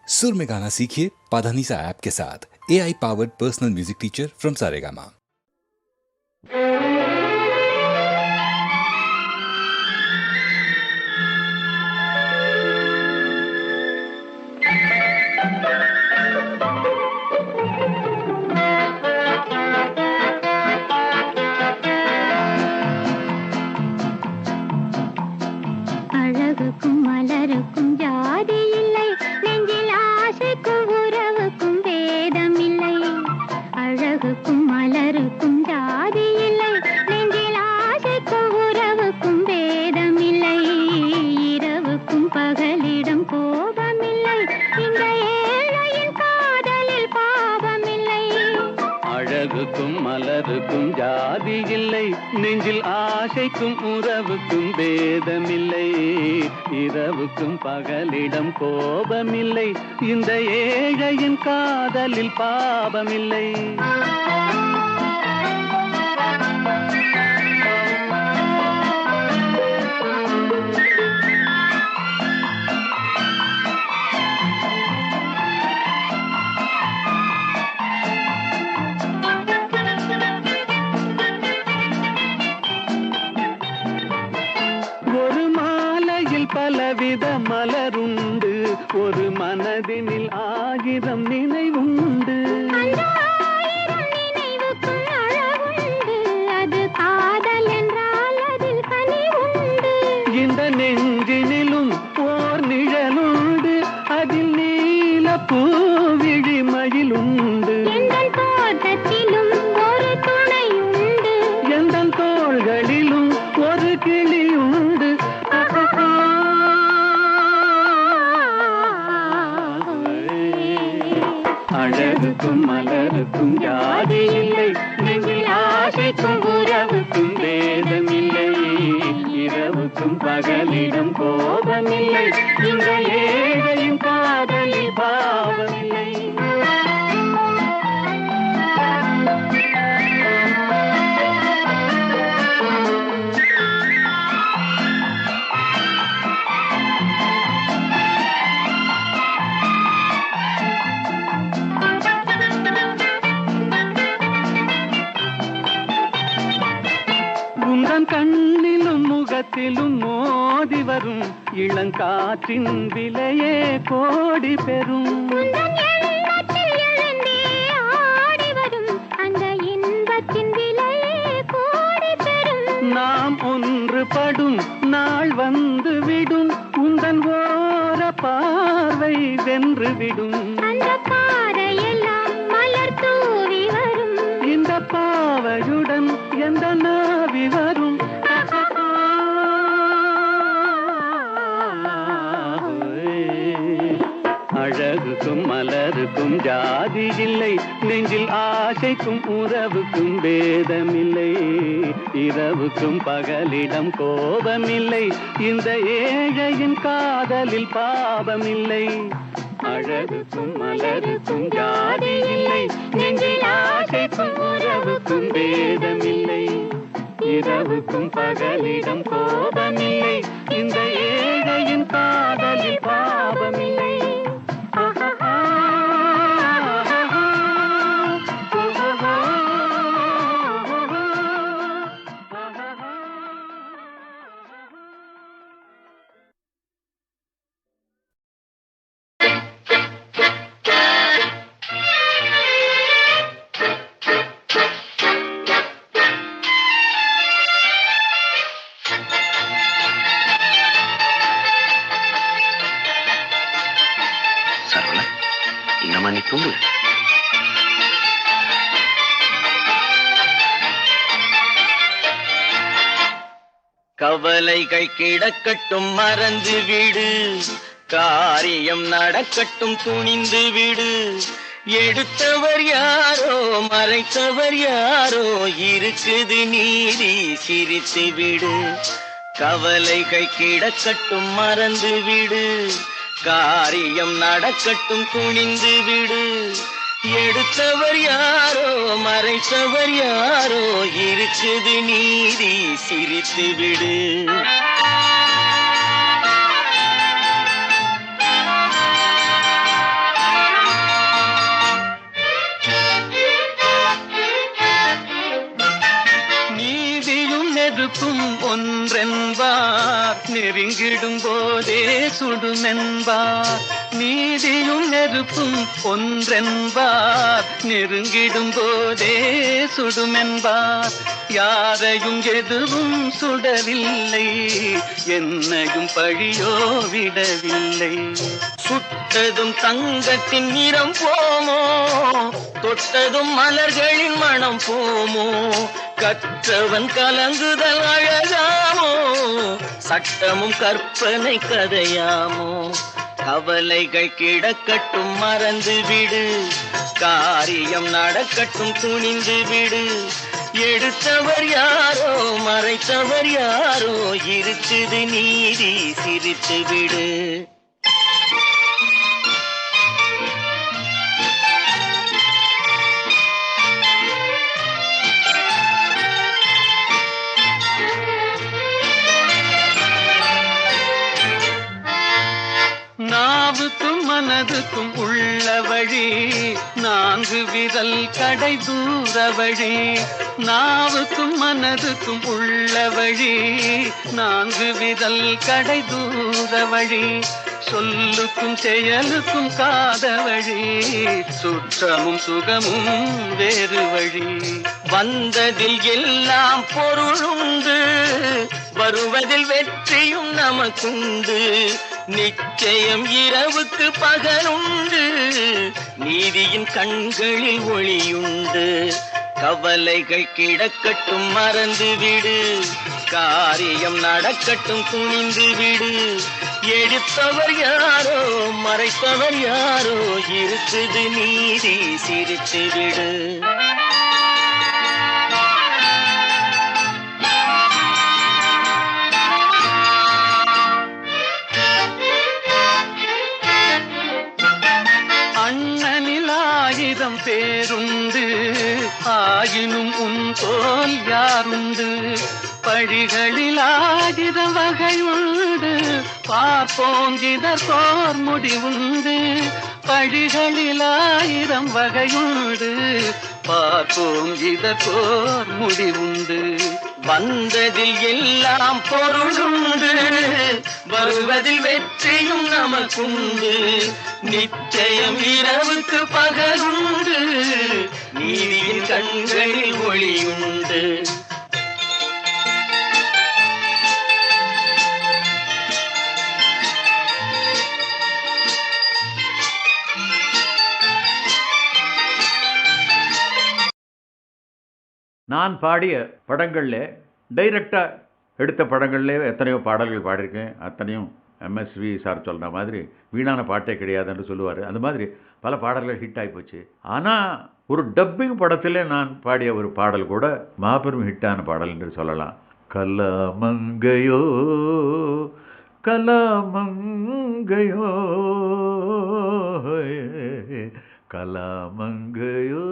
सुर में गाना सीखिए पाधानीसा ऐप के साथ। AI powered personal music teacher from Saregama. அழகுக்கும் மலருக்கும் ஜாதி இல்லை, நெஞ்சில் ஆசைக்கும் உறவுக்கும் பேதம் இல்லை. அழகுக்கும் மலருக்கும் ஜாதி இல்லை, நெஞ்சில் ஆசைக்கும் உறவுக்கும் பேதம் இல்லை. இரவுக்கும் பகலிடம் கோபமில்லை, இந்த ஏழையின் காதலில் பாவமில்லை. அழகுக்கும் மலருக்கும் ஜாதி இல்லை, நெஞ்சில் ஆசைக்கும் உறவுக்கும் பேதமில்லை. இரவுக்கும் பகலிடம் கோபமில்லை, இந்த ஏழையின் காதலில் பாவமில்லை. பலவித மலருண்டு, ஒரு மனதினில் ஆயிரம் நினைவுண்டு. நினைவுக்கும் அழகுண்டு, அது காதல் என்றால் அதில் கனிவுண்டு. இந்த நெஞ்சினிலும் ஓர் நிழலுண்டு, அதில் நீல பூவிழிமயிலுண்டு. எங்கள் தோட்டத்திலும் ஒரு துணையுண்டு, எங்கள் தோள்களிலும் ஒரு கிளியுண்டு. அழகுக்கும் மலருக்கும் ஜாதி இல்லை, நெஞ்சில் ஆசைக்கும் உறவுக்கும் பேதமில்லை. இரவுக்கும் பகலிடம் கோபமில்லை, இந்த ஏழையின் காதலில் பாவமில்லை. கண்ணிலும் முகத்திலும் மோதி வரும் இளங்காற்றின் விலையே கோடி பெறும். நாம் ஒன்றுபடும் நாள் வந்து விடும், உந்தன் ஓர பார்வை வென்றுவிடும். அந்த பாறையெல்லாம் மலர் தூவி வரும், இந்த பாவையுடன் எந்த நாவி வரும். அழகுக்கும் மலருக்கும் ஜாதி இல்லை, நெஞ்சில் ஆசைக்கும் உறவுக்கும் பேதமில்லை. இரவுக்கும் பகலிடம் கோபமில்லை, இந்த ஏழையின் காதலில் பாவமில்லை. அழகுக்கும் மலருக்கும் ஜாதி இல்லை, நெஞ்சில் ஆசைக்கும் உறவுக்கும் பேதமில்லை. இரவுக்கும் பகலிடம் கோபமில்லை, இந்த ஏழையின் காதலில் பாவமில்லை. நீ தூங்கு. கவலைகள் கிடக்கட்டும் மறந்து விடு, காரியம் நடக்கட்டும் துணிந்து விடு. எடுத்தவர் யாரோ மறைத்தவர் யாரோ, இருக்குது நீதி சிரித்து விடு. கவலைகள் கிடக்கட்டும் மறந்து விடு, காரியம் நடக்கட்டும் துணிந்து விடு. எடுத்தவர் யாரோ மறைத்தவர் யாரோ, இருக்குது நீதி சிரித்து விடு. நெருப்பும் ஒன்றென்பார், நெருங்கிடும் போதே சுடுமென்பார். நீதியும் நெருப்பும் ஒன்றென்பார், நெருங்கிடும் போதே சுடுமென்பார். யாரையும் எதுவும் சுடவில்லை, என்னையும் பழியோ விடவில்லை. சுட்டதும் தங்கத்தின் நிறம் போமோ, தொட்டதும் மலர்களின் மனம் போமோ. கற்றவன் கலங்குதல் அழகாமோ, சட்டமும் கற்பனை கதையாமோ. கவலைகள் கிடக்கட்டும் மறந்து விடு, காரியம் நடக்கட்டும் துணிந்து விடு. எடுத்தவர் யாரோ மறைத்தவர் யாரோ, இருக்குது நீதி சிரித்து விடு. நாவுக்கும் மனதுக்கும் உள்ள வழி, நான்கு விரல் கடை தூர வழி. நாவுக்கும் மனதுக்கும் உள்ள வழி, நான்கு விரல் கடை தூர வழி. சொல்லுக்கும் செயலுக்கும் காத வழி, சுற்றமும் சுகமும் வேறு வழி. வந்ததில் எல்லாம் பொருளுண்டு, வருவதில் வெற்றியும் நமக்குண்டு. நிச்சயம் இரவுக்கு பகலுண்டு, நீதியின் கண்களில் ஒளியுண்டு. கவலைகள் கிடக்கட்டும் மறந்து விடு, காரியம் நடக்கட்டும் துணிந்து விடு. எடுத்தவர் யாரோ மறைத்தவர் யாரோ, இருக்குது நீதி சிரித்து விடு. அண்ணனில் 1000 பேருண்டு, ஆயினும் உன் போல் யாருண்டு. பழிகளில் 1000 வகையுண்டு, பார்ப்போம் இதற்கோர் முடிவுண்டு. பழிகளில் 1000 வகையுண்டு, பார்ப்போம் இதற்கோர் முடிவுண்டு. வந்ததில் எல்லாம் பொருளுண்டு, வருவதில் வெற்றியும் நமக்குண்டு. நிச்சயம் இரவுக்கு பகலுண்டு, நீதியின் கண்களில் ஒளியுண்டு. நான் பாடிய படங்களில் டைரக்டாக எடுத்த படங்கள்லேயே எத்தனையோ பாடல்கள் பாடியிருக்கேன். அத்தனையும் எம்எஸ்வி சார் சொல்கிற மாதிரி வீணான பாட்டே கிடையாதுன்னு சொல்லுவார். அந்த மாதிரி பல பாடல்கள் ஹிட் ஆகி போச்சு. ஆனால் ஒரு டப்பிங் படத்தில் நான் பாடிய ஒரு பாடல் கூட மாபெரும் ஹிட்டான பாடல் என்று சொல்லலாம். கலாமங்கையோ கலாமங்கையோ கலாமங்கையோ.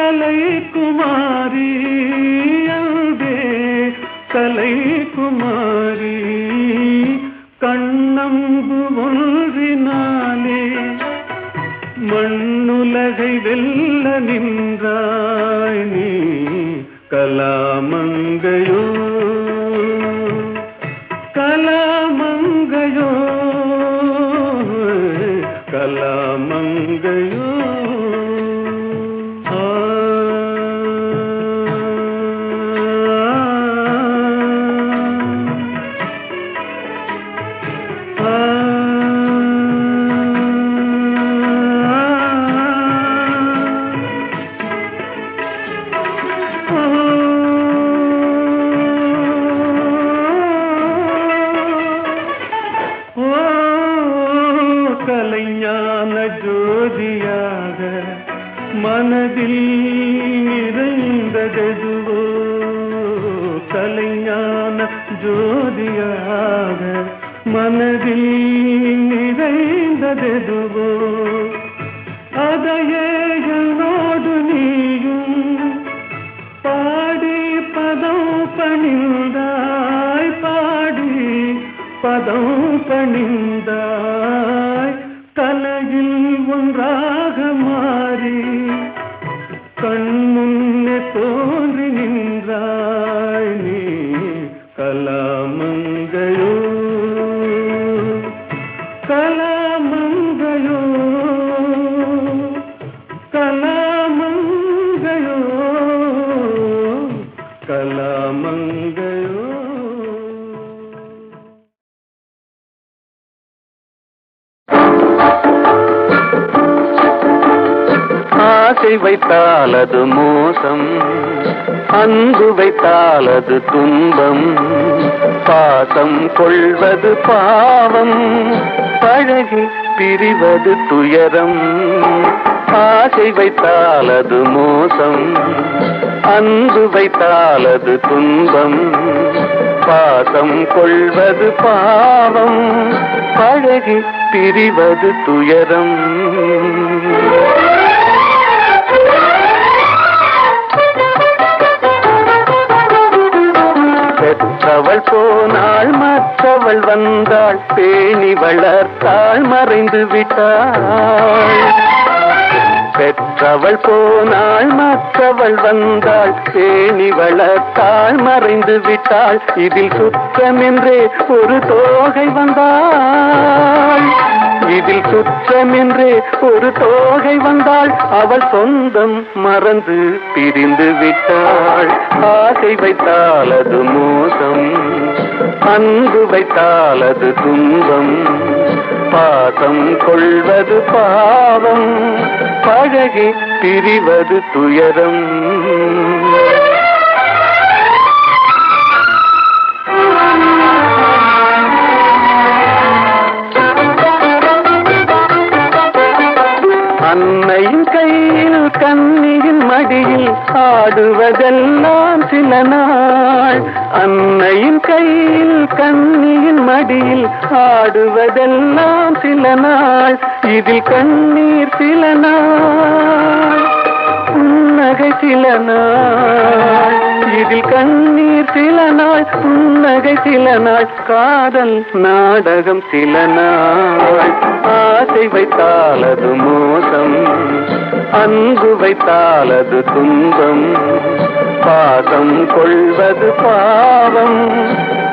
கலைக்குமாரி அன்பே கலைக்குமாரி கண்ணம்பு ஒன்றினாலே மண்ணுலகை வெல்ல நின்றாய் நீ கலாமங்கையோ கலாமங்கையோ கலாமங்கையோ கலைஞான ஜோதியாக மனதில் நிறைந்ததெதுவோ கலைஞான ஜோதியாக மனதில் நிறைந்ததெதுவோ அதையே என்னோடு நீயும் பாடி பதம் பணிந்தாய் பாடி பதம் பணிந்தாய் தலையில் ஒன்றாக மாறி கண்முன்னே தோன்றி நின்றாய் நீ கலாமங்கையோ கலாமங்கையோ கலாமங்கையோ கலாமங்கையோ. ஆசை வைத்தால் அது மோசம், அன்பு வைத்தால் அது துன்பம், பாசம் கொள்வது பாவம், பழகி பிரிவது துயரம். ஆசை வைத்தால் அது மோசம், அன்பு வைத்தால் அது துன்பம், பாசம் கொள்வது பாவம், பழகி பிரிவது துயரம். பெற்றவள் போனாள் மற்றவள் வந்தாள், பேணி வளர்த்தாள் மறைந்து விட்டாள். பெற்றவள் போனாள் மற்றவள் வந்தாள், பேணி வளர்த்தாள் மறைந்து விட்டாள். இதில் சுற்றமென்றே ஒரு தோகை வந்தாள், இதில் சுற்றமென்றே ஒரு தோகை வந்தாள். அவள் சொந்தம் மறந்து பிரிந்து விட்டாள். ஆசை வைத்தால் அது மோசம், அன்பு வைத்தால் அது துன்பம், பாசம் கொள்வது பாவம், பழகி பிரிவது துயரம். அன்னையின் கையில் கண்ணியின் மடியில் ஆடுவதெல்லாம் சில நாள். அன்னையின் கையில் கண்ணியின் மடியில் ஆடுவதெல்லாம் சில நாள். இதில் கண்ணீர் சில நாள், புன்னகை சில நாள். இதில் கண்ணீர் சில நாள், புன்னகை சில நாள், காதல் நாடகம் சில நாள். ஆசை வைத்தால் அது மோசம், அன்பு வைத்தால் அது துன்பம், பாசம் கொள்வது பாவம்,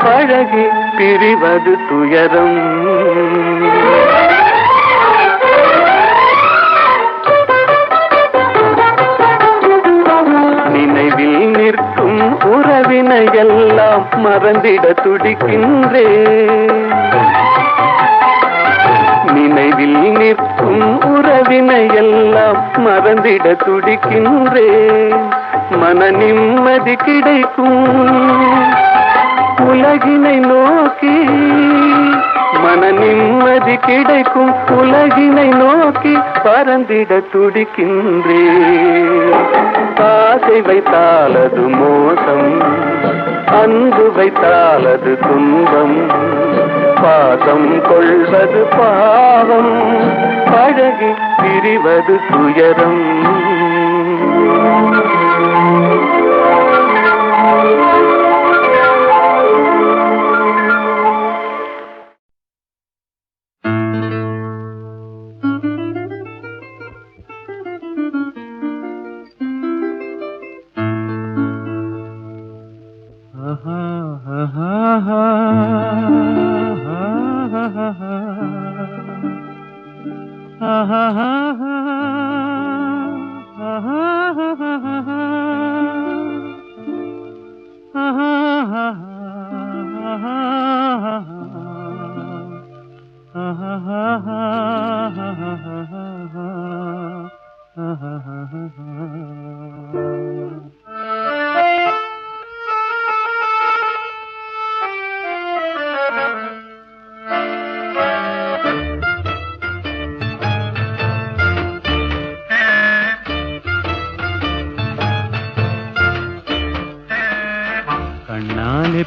பழகி பிரிவது துயரம். நினைவில் நிற்கும் உறவினையெல்லாம் மறந்திட துடிக்கின்றேன். நினைவில் நிற்கும் உறவினையெல்லாம் மறந்திட துடிக்கின்றேன். மன நிம்மதி கிடைக்கும் உலகினை நோக்கி, மன நிம்மதி கிடைக்கும் உலகினை நோக்கி பறந்திட துடிக்கின்றேன். ஆசை வைத்தால் அது மோசம், அன்பு வைத்தால் அது துன்பம், பாசம் கொள்வது பாவம், பழகி பிரிவது துயரம்.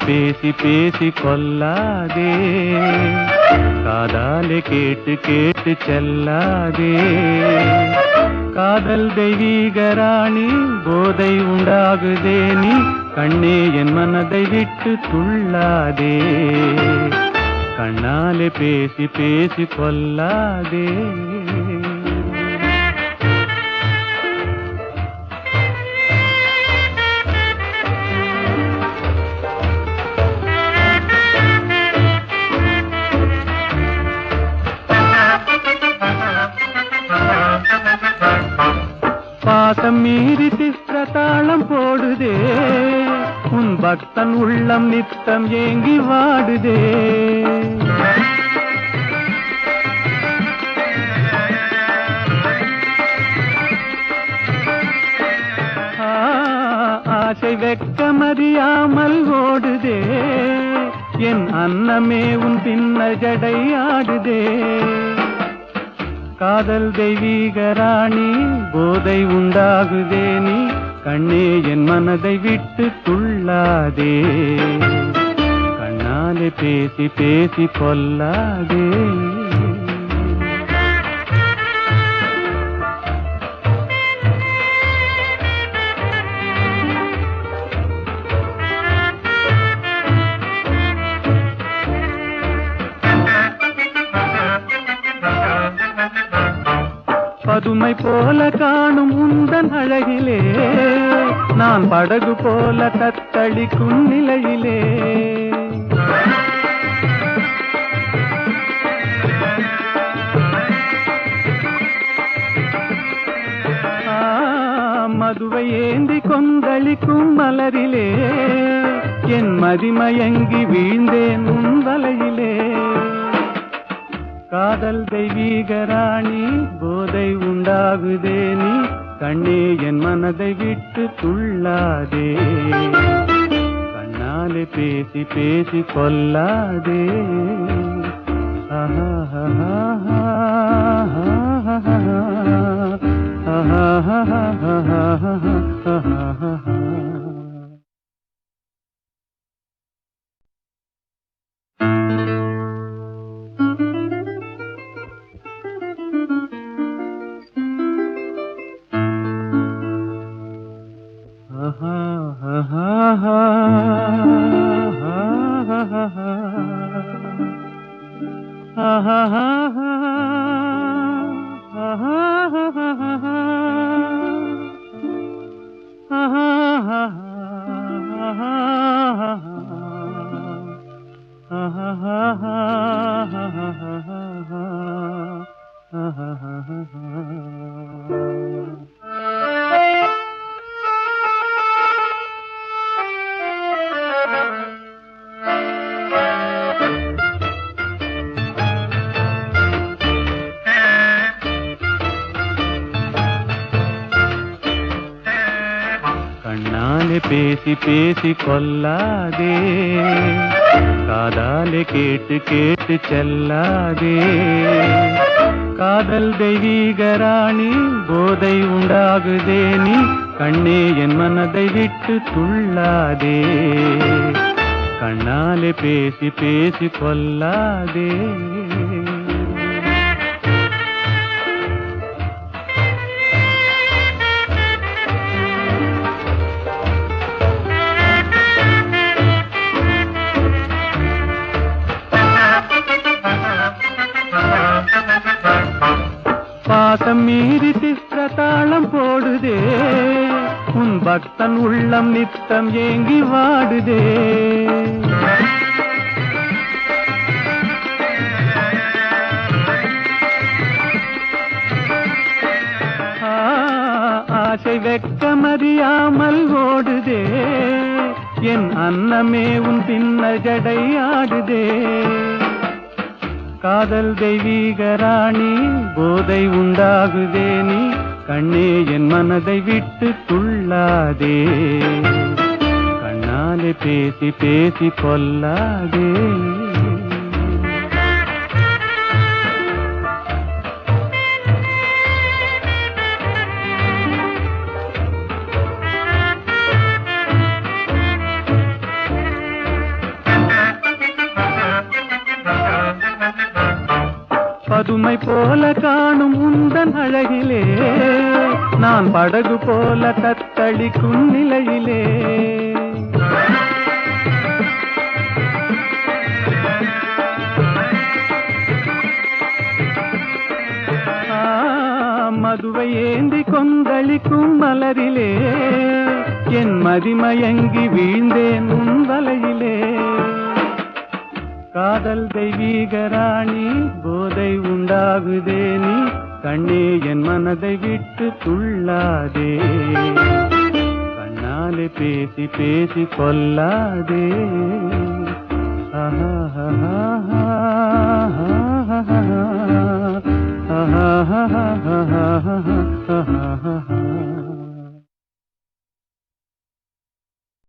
பேசி பேசி கொல்லாதே, காதாலே கேட்டு கேட்டு செல்லாதே. காதல் தெய்வீக ராணி, போதை உண்டாகுதே நீ, கண்ணே என் மனதை விட்டு துள்ளாதே. கண்ணாலே பேசி பேசி கொல்லாதே. பாசம் மீறி திஸ்ர தாளம் போடுதே, உன் பக்தன் உள்ளம் நித்தம் ஏங்கி வாடுதே. ஆசை வெட்கமறியாமல் ஓடுதே, என் அன்னமே உன் பின்ன ஜடை ஆடுதே. காதல் தெய்வீக ராணி, போதை உண்டாகுதே நீ, கண்ணே என் மனதை விட்டு துள்ளாதே. கண்ணாலே பேசி பேசி கொல்லாதே. பதுமை போல காணும் உந்தன் அழகிலே, நான் படகு போல தத்தளிக்கும் நிலையிலே. மதுவை ஏந்தி கொந்தளிக்கும் மலரிலே, என் மதிமயங்கி வீழ்ந்தேன் உன் வலையிலே. காதல் தெய்வீக ராணி, போதை உண்டாகுதே நீ, கண்ணே என் மனதை விட்டு துள்ளாதே. கண்ணாலே பேசி பேசி கொல்லாதே. கண்ணாலே பேசி பேசி கொல்லாதே, காதாலே கேட்டு கேட்டு செல்லாதே. காதல் தெய்வீக ராணி, போதை உண்டாகுதே நீ, கண்ணே என் மனதை விட்டு துள்ளாதே. கண்ணாலே பேசி பேசி கொல்லாதே. ராகம் மீறி திஸ்ரதாளம் போடுதே உன் பக்தன் உள்ளம் நித்தம் ஏங்கி வாடுதே ஆசை வெட்கமறியாமல் ஓடுதே என் அன்னமே உன் பின்ன ஜடை ஆடுதே காதல் தெய்வீக ராணி போதை உண்டாகுதே நீ கண்ணே என் மனதை விட்டு துள்ளாதே கண்ணாலே பேசி பேசி கொல்லாதே பதுமை போல காணும் உந்தன் அழகிலே நான் படகு போல தத்தளிக்கும் நிலையிலே மதுவை ஏந்தி கொந்தளிக்கும் மலரிலே என் மதிமயங்கி வீழ்ந்தேன் உன் வலையிலே காதல் தெய்வீக ராணி போதை உண்டாகுதே நீ கண்ணே என் மனதை விட்டு துள்ளாதே கண்ணாலே பேசி பேசி கொல்லாதே ஆஹா ஆஹா ஆஹா ஆஹா ஆஹா ஆஹா